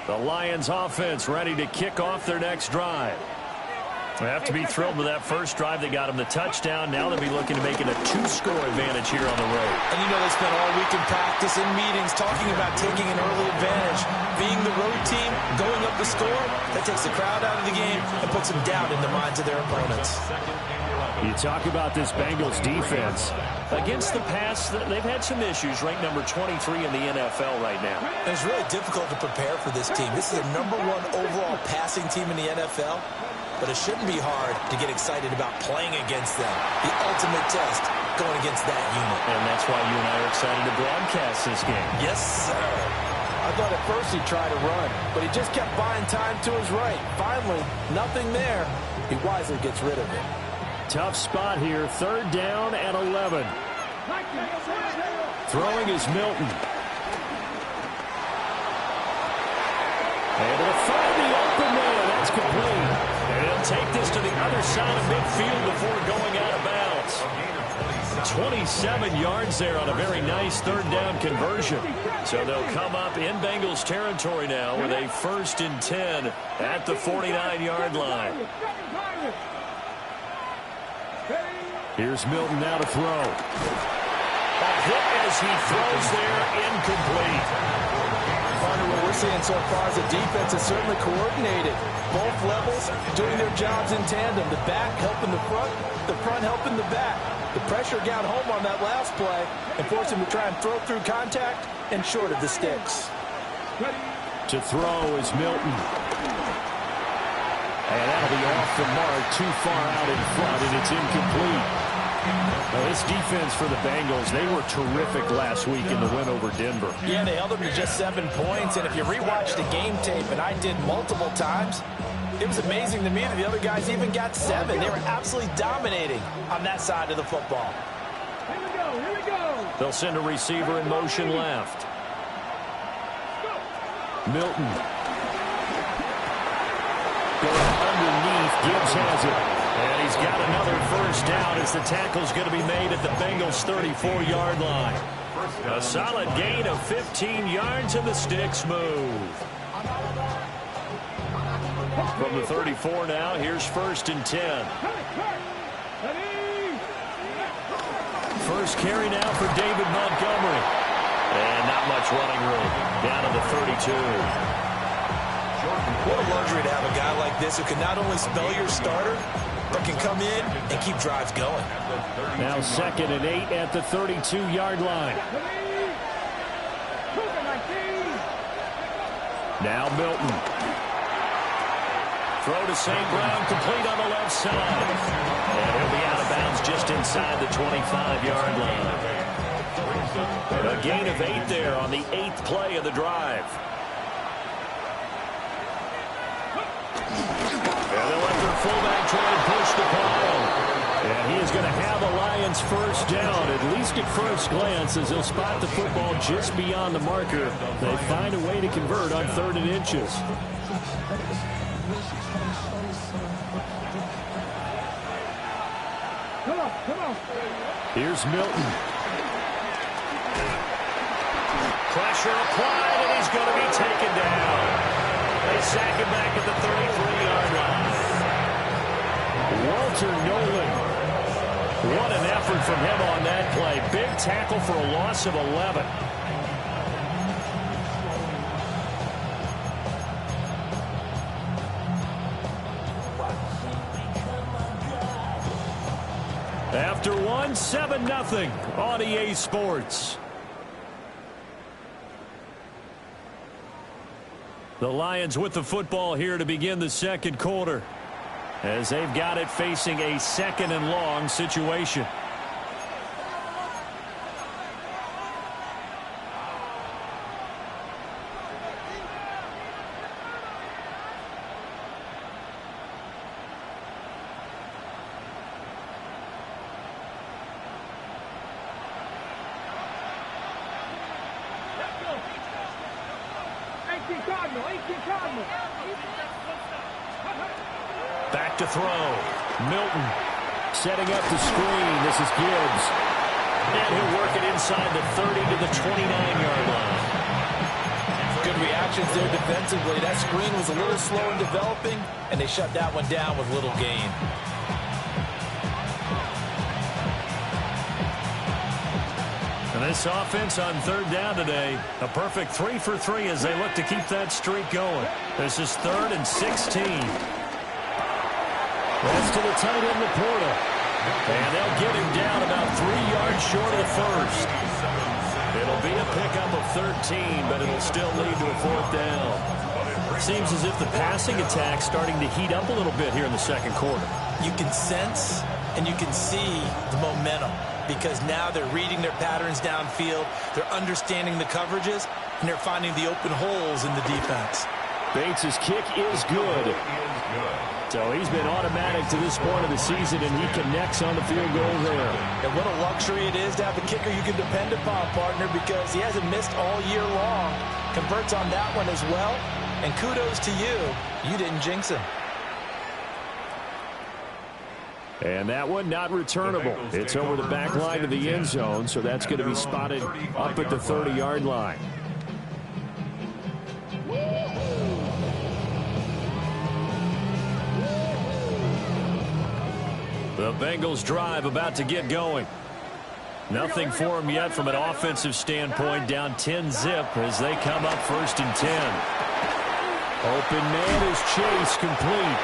The Lions offense ready to kick off their next drive. They have to be thrilled with that first drive. They got them the touchdown. Now they'll be looking to make it a 2-score advantage here on the road. And you know they spent all week in practice, in meetings, talking about taking an early advantage. Being the road team, going up the score, that takes the crowd out of the game and puts them down in the minds of their opponents. You talk about this Bengals defense. Against the pass, they've had some issues. Ranked number 23 in the NFL right now. And it's really difficult to prepare for this team. This is a #1 overall passing team in the NFL. But it shouldn't be hard to get excited about playing against them. The ultimate test going against that unit. And that's why you and I are excited to broadcast this game. Yes, sir. I thought at first he'd try to run, but he just kept buying time to his right. Finally, nothing there. He wisely gets rid of it. Tough spot here. 3rd down and 11. Throwing is Milton. Able to find the open man. That's complete. And he'll take this to the other side of midfield before going out of bounds. 27 yards there on a very nice 3rd down conversion. So they'll come up in Bengals territory now with a 1st and 10 at the 49-yard line. Here's Milton now to throw. A hit as he throws there, incomplete. Partner, what we're seeing so far is the defense is certainly coordinated. Both levels doing their jobs in tandem. The back helping the front helping the back. The pressure got home on that last play and forced him to try and throw through contact and short of the sticks. To throw is Milton. And that'll be off the mark, too far out in front, and it's incomplete. Well, this defense for the Bengals, they were terrific last week in the win over Denver. Yeah, they held them to just 7 points, and if you rewatch the game tape, and I did multiple times, it was amazing to me that the other guys even got 7. They were absolutely dominating on that side of the football. Here we go. They'll send a receiver in motion left. Milton. Going underneath, Gibbs has it. And he's got another 1st down as the tackle's going to be made at the Bengals' 34-yard line. A solid gain of 15 yards, and the sticks move. From the 34 now, here's 1st and 10. First carry now for David Montgomery. And not much running room. Down to the 32. What a luxury to have a guy like this who can not only spell your starter, but can come in and keep drives going. Now 2nd and 8 at the 32-yard line. Now Milton. Throw to St. Brown, complete on the left side. And he'll be out of bounds just inside the 25-yard line. A gain of 8 there on the 8th play of the drive. And they'll let their fullback try and push the pile. And he is going to have the Lions 1st down, at least at first glance, as he'll spot the football just beyond the marker. They find a way to convert on 3rd and inches. Come on. Here's Milton. Pressure applied, and he's going to be taken down. They sack him back at the 33-yard line. Walter Nolan. What an effort from him on that play. Big tackle for a loss of 11. After 7-0 on EA Sports. The Lions with the football here to begin the 2nd quarter, as they've got it facing a 2nd and long situation. Back to throw. Milton setting up the screen. This is Gibbs. And he'll work it inside the 30 to the 29-yard line. Good reaction actions there defensively. That screen was a little slow in developing, and they shut that one down with little gain. And this offense on third down today, a perfect 3 for 3 as they look to keep that streak going. This is 3rd and 16. That's to the tight end, Laporta. And they'll get him down about 3 yards short of the first. It'll be a pickup of 13, but it'll still lead to a 4th down. Seems as if the passing attack's starting to heat up a little bit here in the second quarter. You can sense and you can see the momentum because now they're reading their patterns downfield, they're understanding the coverages, and they're finding the open holes in the defense. Bates' kick is good. So he's been automatic to this point of the season, and he connects on the field goal there. And what a luxury it is to have a kicker you can depend upon, partner, because he hasn't missed all year long. Converts on that one as well. And kudos to you. You didn't jinx him. And that one not returnable. It's over the back line of the end zone, so that's going to be spotted up at the 30-yard line. The Bengals drive about to get going. Nothing for them yet from an offensive standpoint. Down 10-zip as they come up 1st and 10. Open man is Chase, complete.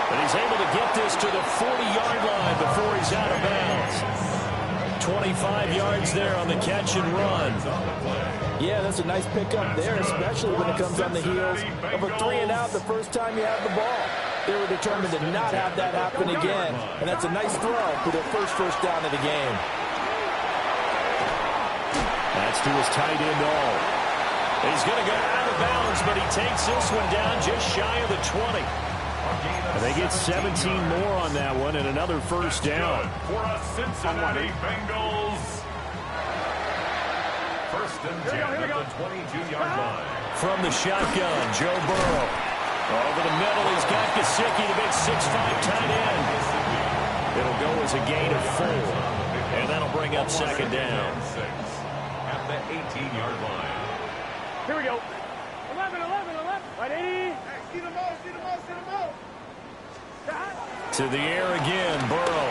But he's able to get this to the 40-yard line before he's out of bounds. 25 yards there on the catch and run. Yeah, that's a nice pickup there, especially when it comes on the heels of a 3-and-out the first time you have the ball. They were determined to not have that happen again, and that's a nice throw for their first down of the game. That's to his tight end, All. He's going to go out of bounds, but he takes this one down just shy of the 20. And they get 17 more on that one and another first down. For a Cincinnati Bengals. 1st and 10 at the 22-yard line. From the shotgun, Joe Burrow. Over the middle, he's got Gesicki, the big 6'5" tight end. It'll go as a gain of 4. And that'll bring up 2nd down. At the 18-yard line. Here we go. 11. Ready? See the most. To the air again, Burrow.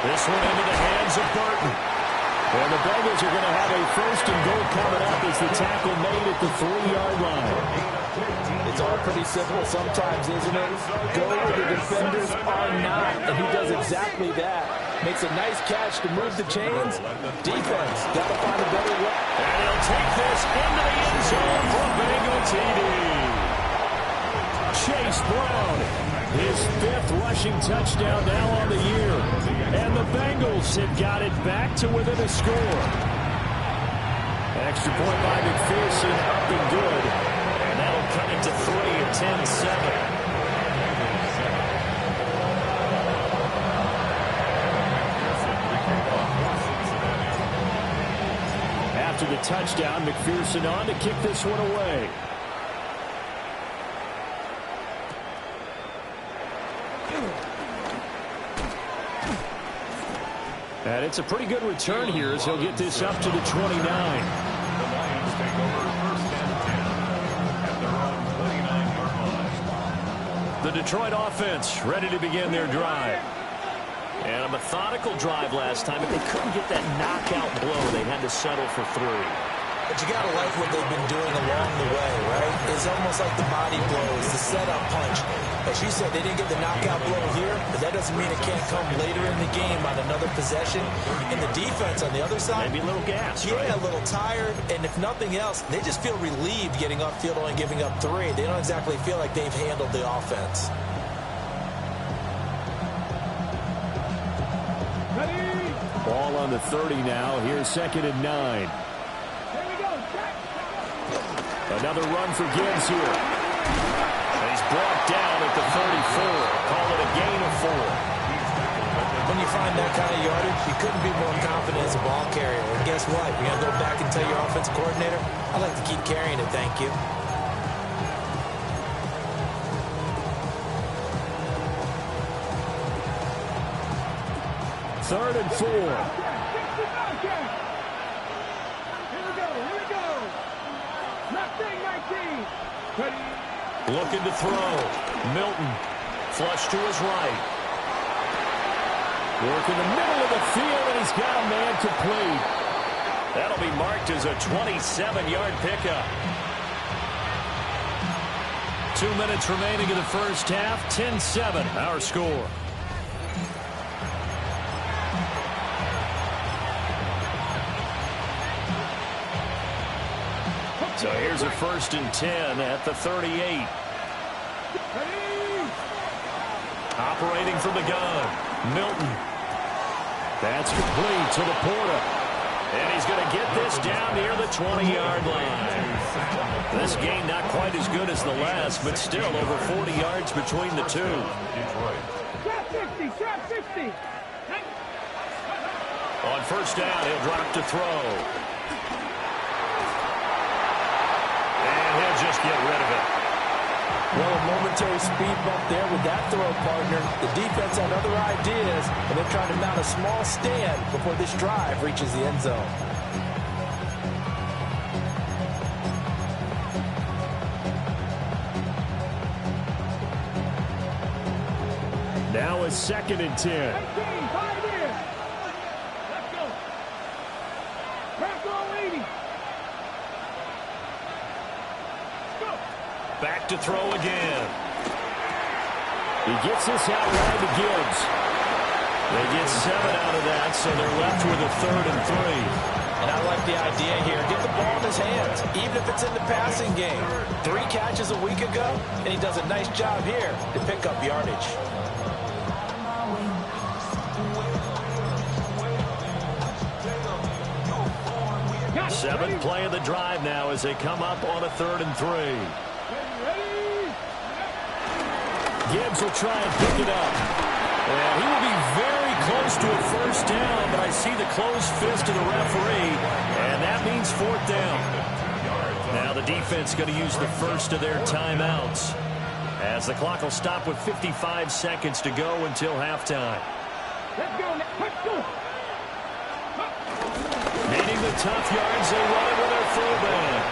This one into the hands of Burton. And the Bengals are going to have a 1st and goal coming up as the tackle made at the 3-yard line. It's all pretty simple sometimes, isn't it? Go where the defenders are not, and he does exactly that. Makes a nice catch to move the chains. Defense, got to find a better way. And he'll take this into the end zone for Bengal TD. Chase Brown, his 5th rushing touchdown now on the year. And the Bengals have got it back to within a score. Extra point by McPherson, up and good. And that'll cut it to 3 at 10-7. After the touchdown, McPherson on to kick this one away. And it's a pretty good return here as he'll get this up to the 29. The Lions take over 1st and 10 at their own 29-yard line. The Detroit offense ready to begin their drive. And a methodical drive last time, but they couldn't get that knockout blow. They had to settle for 3. But you got to like what they've been doing along the way, right? It's almost like the body blows, the setup punch. As you said, they didn't get the knockout blow here, but that doesn't mean it can't come later in the game on another possession. And the defense on the other side, Maybe a little gas, yeah, right? a little tired. And if nothing else, they just feel relieved getting upfield only giving up 3. They don't exactly feel like they've handled the offense. Ball on the 30 now. Here's 2nd and 9. Here we go. Another run for Gibbs here. And he's brought down at the 34. Call it a gain of 4. When you find that kind of yardage, you couldn't be more confident as a ball carrier. And guess what? You're going to go back and tell your offensive coordinator, I'd like to keep carrying it, thank you. Third and 4. Here we go. Looking to throw. Milton. Flush to his right. Work in the middle of the field, and he's got a man complete. That'll be marked as a 27-yard pickup. 2 minutes remaining in the first half. 10-7, our score. So here's a 1st and 10 at the 38. Operating from the gun. Milton. That's complete to Laporta. And he's going to get this down near the 20-yard line. This game not quite as good as the last, but still over 40 yards between the two. Trap 60, trap 60. On 1st down, he'll drop to throw. And he'll just get rid of it. Well, a momentary speed bump there with that throw, partner. The defense had other ideas, and they're trying to mount a small stand before this drive reaches the end zone. Now a 2nd and 10. 18, 5 in. Let's go. Crack all 80. Let's go. Back to throw again. He gets this out wide to Gibbs. They get 7 out of that, so they're left with a 3rd and 3. And I like the idea here. Get the ball in his hands, even if it's in the passing game. 3 catches a week ago, and he does a nice job here to pick up yardage. Seventh play of the drive now as they come up on a 3rd and 3. Gibbs will try and pick it up. And he will be very close to a 1st down, but I see the closed fist of the referee, and that means 4th down. Now the defense going to use the first of their timeouts, as the clock will stop with 55 seconds to go until halftime. Let's go. Let's go. Needing the tough yards, they run it with their fullback.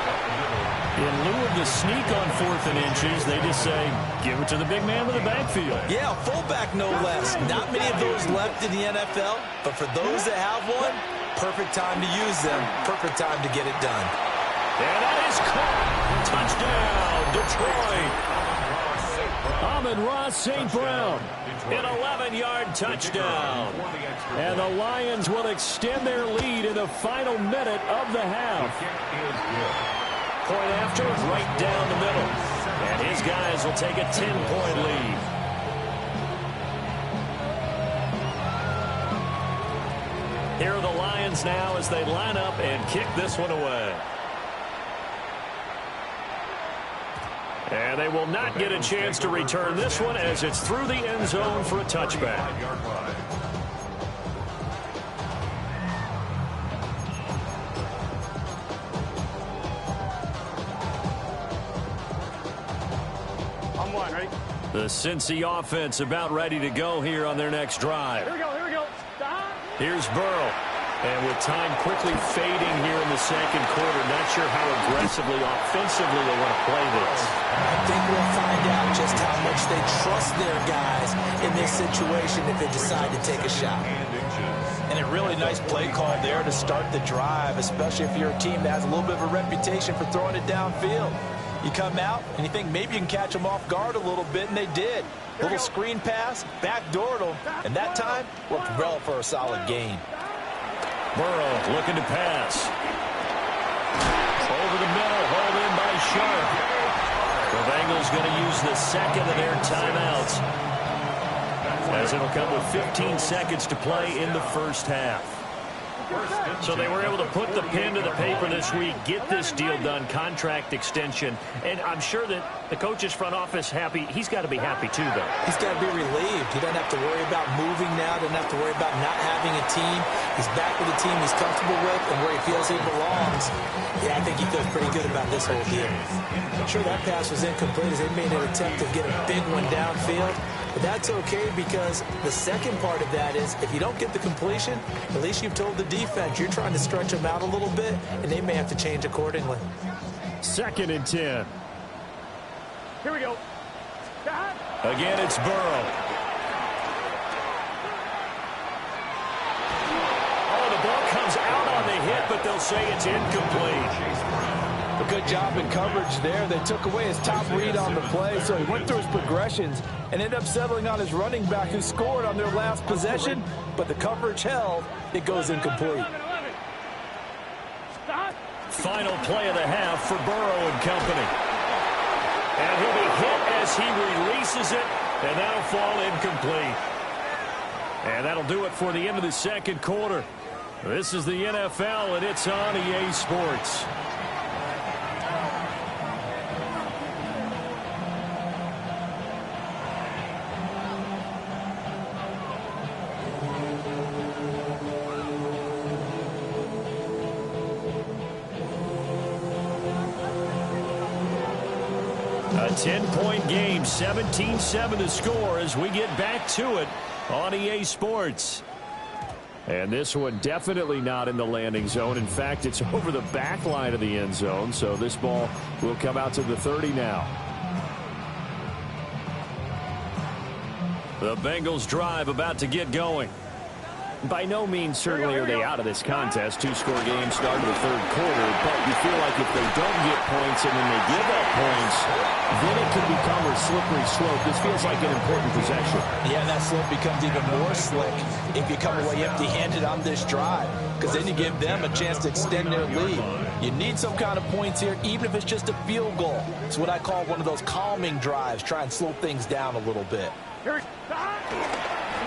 In lieu of the sneak on 4th and inches, they just say, give it to the big man with the backfield. Yeah, fullback no less. Not many of those left in the NFL, but for those that have one, perfect time to use them, perfect time to get it done. And that is caught. Touchdown, Detroit. Amon-Ra St. Brown, an 11-yard touchdown. And the Lions will extend their lead in the final minute of the half. Point after, right down the middle. And his guys will take a 10-point lead. Here are the Lions now as they line up and kick this one away. And they will not get a chance to return this one as it's through the end zone for a touchback. I'm one, ready? The Cincy offense about ready to go here on their next drive. Here we go, here we go. Stop. Here's Burrow. And with time quickly fading here in the second quarter, not sure how aggressively, offensively they want to play this. I think we'll find out just how much they trust their guys in this situation if they decide to take a shot. And a really nice play call there to start the drive, especially if you're a team that has a little bit of a reputation for throwing it downfield. You come out and you think maybe you can catch them off guard a little bit, and they did. Little screen pass, backdoored them, and that time worked well for a solid gain. Burrow looking to pass. Over the middle, hauled in by Sharp. The Bengals going to use the second of their timeouts, as it'll come with 15 seconds to play in the first half. So they were able to put the pen to the paper this week, get this deal done, contract extension. And I'm sure that the coach's front office happy. He's got to be happy too, though. He's got to be relieved. He doesn't have to worry about moving now, doesn't have to worry about not having a team. He's back with a team he's comfortable with and where he feels he belongs. Yeah, I think he feels pretty good about this whole deal. I'm sure that pass was incomplete as they made an attempt to get a big one downfield. But that's okay, because the second part of that is if you don't get the completion, at least you've told the defense you're trying to stretch them out a little bit, and they may have to change accordingly. 2nd and 10. Here we go. Again, it's Burrow. Oh, the ball comes out on the hit, but they'll say it's incomplete. A good job in coverage there. They took away his top read on the play, so he went through his progressions and ended up settling on his running back who scored on their last possession, but the coverage held. It goes incomplete. Final play of the half for Burrow and company. And he'll be hit as he releases it, and that'll fall incomplete. And that'll do it for the end of the second quarter. This is the NFL, and it's on EA Sports. A 10-point game, 17-7 to score as we get back to it on EA Sports. And this one definitely not in the landing zone. In fact, it's over the back line of the end zone, so this ball will come out to the 30 now. The Bengals drive about to get going. By no means certainly are they out of this contest. Two-score game started the third quarter, but you feel like if they don't get points and then they give up points, then it can become a slippery slope. This feels like an important possession. Yeah, that slope becomes even more slick if you come away empty-handed on this drive, because then you give them a chance to extend their lead. You need some kind of points here, even if it's just a field goal. It's what I call one of those calming drives. Try and slow things down a little bit.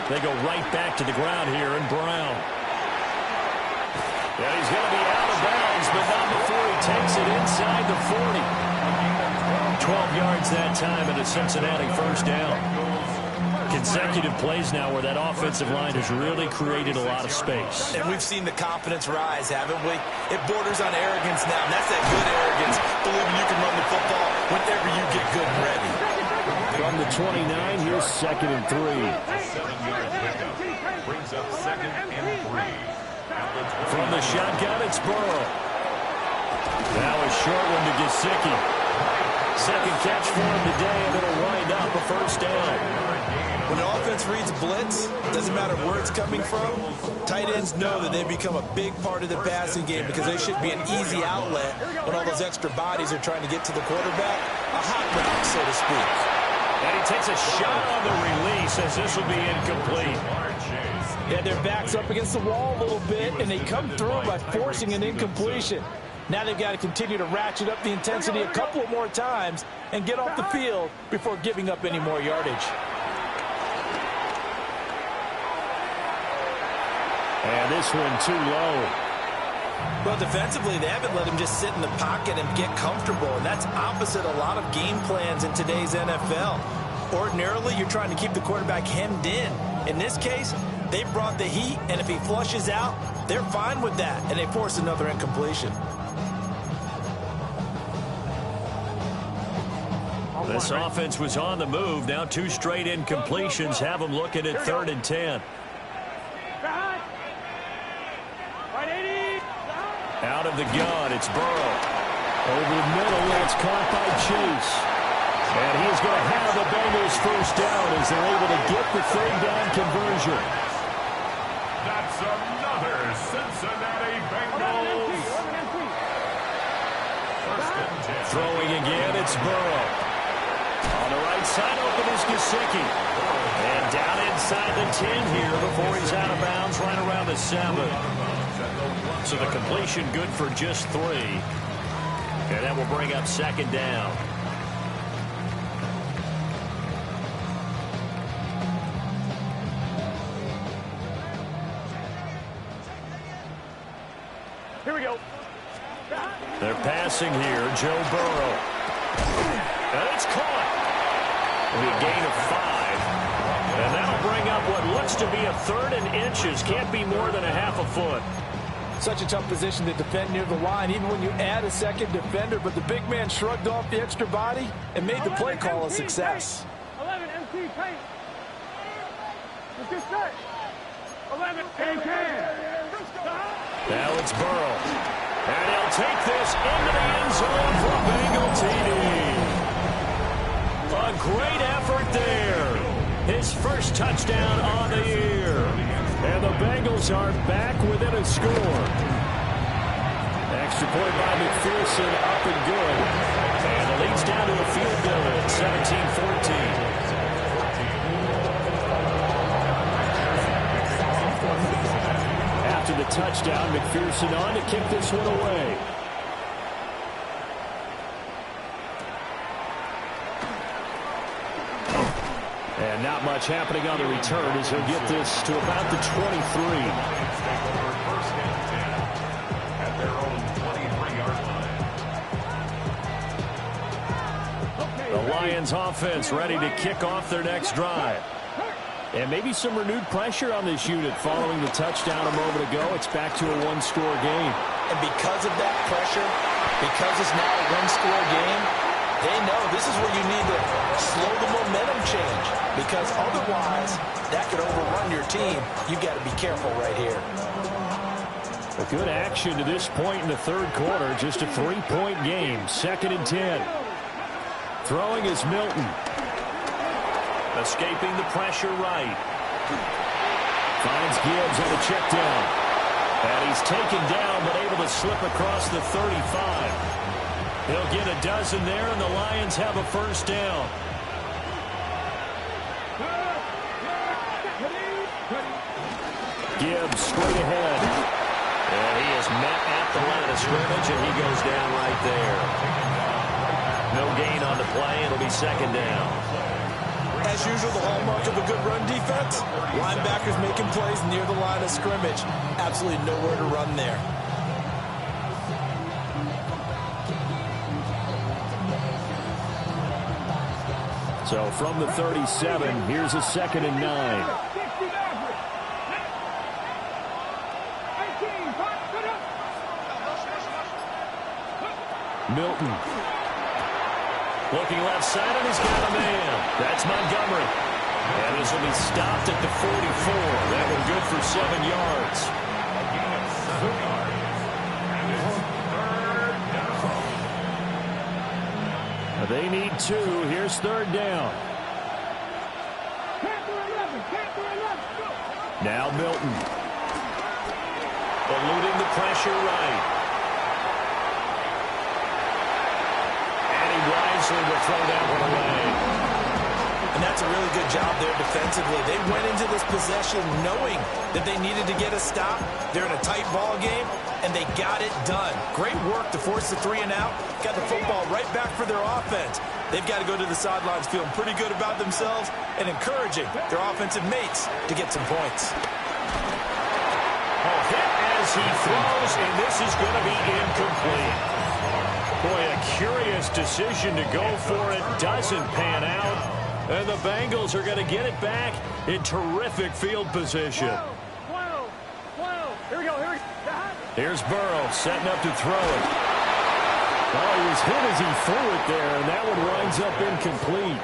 They go right back to the ground here, and Brown. Yeah, he's going to be out of bounds, but not before he takes it inside the 40. 12 yards that time, and a Cincinnati first down. Consecutive plays now where that offensive line has really created a lot of space. And we've seen the confidence rise, haven't we? It borders on arrogance now, and that's that good arrogance, believing you can run the football whenever you get good and ready. From the 29, here's 2nd and 3. 7-yard pickup brings up 2nd and 3. From the shotgun, it's Burrow. Now a short one to Gesicki. Second catch for him today, and it'll wind up a first down. When an offense reads blitz, doesn't matter where it's coming from, tight ends know that they become a big part of the passing game because they should be an easy outlet when all those extra bodies are trying to get to the quarterback. A hot route, so to speak. And he takes a shot on the release as this will be incomplete. Yeah, their back's up against the wall a little bit, and they come through by forcing an incompletion. Now they've got to continue to ratchet up the intensity a couple of more times and get off the field before giving up any more yardage. And this one too low. Well, defensively, they haven't let him just sit in the pocket and get comfortable, and that's opposite a lot of game plans in today's NFL. Ordinarily, you're trying to keep the quarterback hemmed in. In this case, they brought the heat, and if he flushes out, they're fine with that, and they force another incompletion. This offense was on the move. Now 2 straight incompletions have them looking at 3rd and 10. Out of the gun, it's Burrow. Over the middle, it's caught by Chase. And he's going to have the Bengals first down as they're able to get the 3rd down conversion. That's another Cincinnati Bengals. 1st and 10. Throwing again, it's Burrow. On the right side, open is Gesicki. And down inside the 10 here before he's out of bounds right around the 7. So the completion good for just 3. And that will bring up 2nd down. Here we go. They're passing here, Joe Burrow. And it's caught. A gain of 5. And that'll bring up what looks to be a 3rd and inches. Can't be more than a half a foot. Such a tough position to defend near the line, even when you add a second defender, but the big man shrugged off the extra body and made the play call a success. 11 MC tight. Let's get set. 11 AK. Now it's Burrow. And he'll take this into the end zone for a Bengal TD. A great effort there. His first touchdown on the year. And the Bengals are back within a score. Extra point by McPherson, up and good. And the lead's down to a field goal at 17-14. After the touchdown, McPherson on to kick this one away. And not much happening on the return as he'll get this to about the 23. At their own 23-yard line. The Lions offense ready to kick off their next drive. And maybe some renewed pressure on this unit following the touchdown a moment ago. It's back to a one-score game. And because of that pressure, because it's now a one-score game, they know this is where you need to slow the momentum change. Because otherwise, that could overrun your team. You've got to be careful right here. A good action to this point in the third quarter. Just a 3-point game. 2nd and 10. Throwing is Milton. Escaping the pressure right. Finds Gibbs on the check down. And he's taken down but able to slip across the 35. He'll get a dozen there, and the Lions have a first down. Gibbs straight ahead. And he is met at the line of scrimmage, and he goes down right there. No gain on the play. It'll be 2nd down. As usual, the hallmark of a good run defense, linebackers making plays near the line of scrimmage. Absolutely nowhere to run there. So from the 37, here's a 2nd and 9. Milton. Looking left side, and he's got a man. That's Montgomery. And this will be stopped at the 44. That one good for 7 yards. They need 2. Here's 3rd down. Now Milton. Eluding the pressure right. Wisely will throw that one away. And that's a really good job there defensively. They went into this possession knowing that they needed to get a stop. They're in a tight ball game, and they got it done. Great work to force the 3 and out. Got the football right back for their offense. They've got to go to the sidelines feeling pretty good about themselves and encouraging their offensive mates to get some points. A hit as he throws, and this is going to be incomplete. Boy, a curious decision to go for it. Doesn't pan out. And the Bengals are going to get it back in terrific field position. 12. Here we go. Here's Burrow setting up to throw it. Oh, he was hit as he threw it there, and that one winds up incomplete.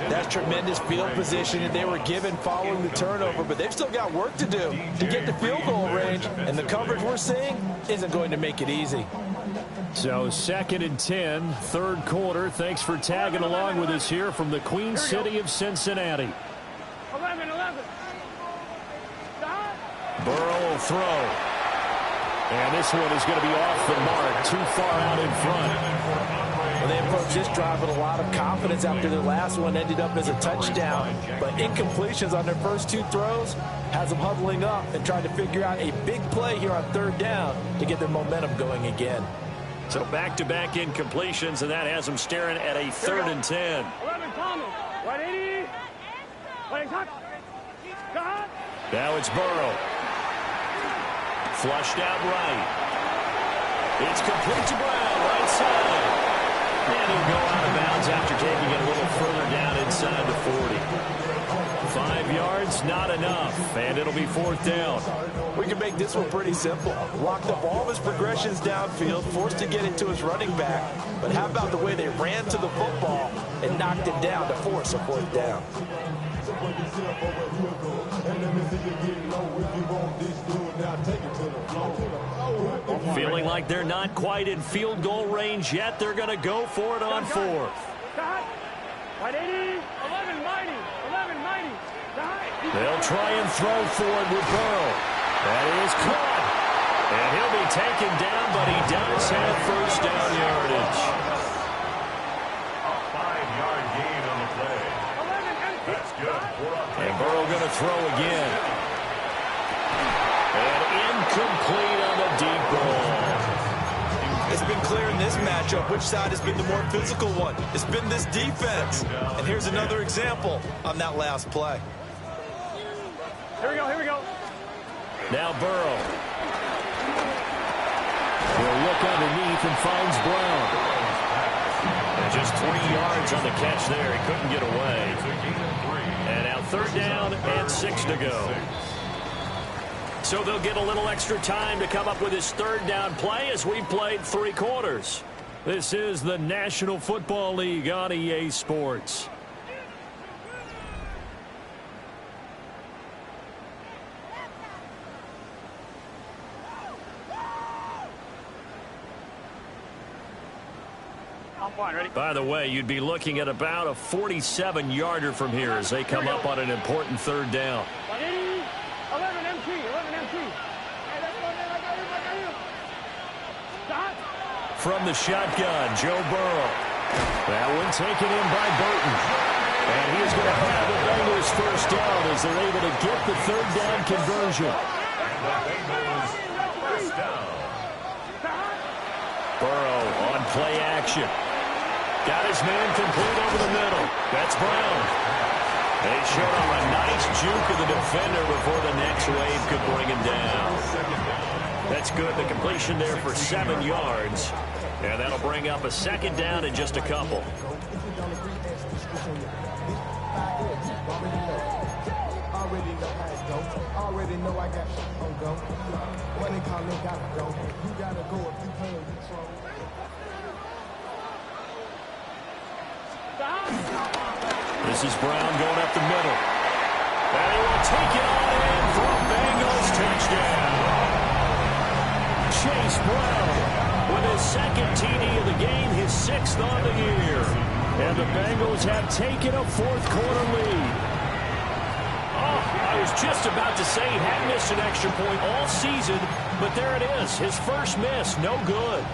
That's tremendous field position that they were given following the turnover, but they've still got work to do to get to field goal range, and the coverage we're seeing isn't going to make it easy. So 2nd and 10, third quarter. Thanks for tagging along with us here from the Queen City of Cincinnati. 11. Burrow will throw. And this one is going to be off the mark, too far out in front. Well, they approached this drive with a lot of confidence after their last one ended up as a touchdown. But incompletions on their first 2 throws has them huddling up and trying to figure out a big play here on 3rd down to get their momentum going again. So back-to-back incompletions, and that has them staring at a 3rd and 10. 11, Thomas. 180. Now it's Burrow. Flushed out right. It's complete to Brown, right side. And he'll go out of bounds after taking it a little further down inside the 40. 5 yards, not enough, and it'll be 4th down. We can make this one pretty simple. Locked up all of his progressions downfield, forced to get it to his running back. But how about the way they ran to the football and knocked it down to force a 4th down? Feeling like they're not quite in field goal range yet. They're going to go for it on 4th. 180, 11 mighty, 11 mighty. They'll try and throw for it with Burrow. That is caught. And he'll be taken down, but he does have first down yardage. A 5-yard gain on the play. That's good. And Burrow going to throw again. And incomplete on the deep ball. It's been clear in this matchup which side has been the more physical one. It's been this defense. And here's another example on that last play. Here we go, here we go. Now Burrow. He'll look underneath and finds Brown. And just 3 yards on the catch there. He couldn't get away. And now 3rd down and 6 to go. So they'll get a little extra time to come up with his 3rd down play as we played 3 quarters. This is the National Football League on EA Sports. I'm fine, ready? By the way, you'd be looking at about a 47-yarder from here as they come up on an important 3rd down. 180, 11 MT, 11 MT. Hey, let's go, man. I got you. Stop. From the shotgun, Joe Burrow. That one taken in by Burton. And he is going to have the Bengals first down as they're able to get the 3rd down conversion. The Bengals first down. Burrow on play action. Got his man complete over the middle. That's Brown. They showed him a nice juke of the defender before the next wave could bring him down. That's good. The completion there for 7 yards. And that'll bring up a 2nd down in just a couple. Already know I got on go. When they call it, gotta go. You gotta go if you playing control. This is Brown going up the middle. And he will take it on in for a Bengals touchdown. Chase Brown with his 2nd TD of the game, his 6th on the year. And the Bengals have taken a 4th quarter lead. Oh, I was just about to say he hadn't missed an extra point all season, but there it is, his first miss, no good.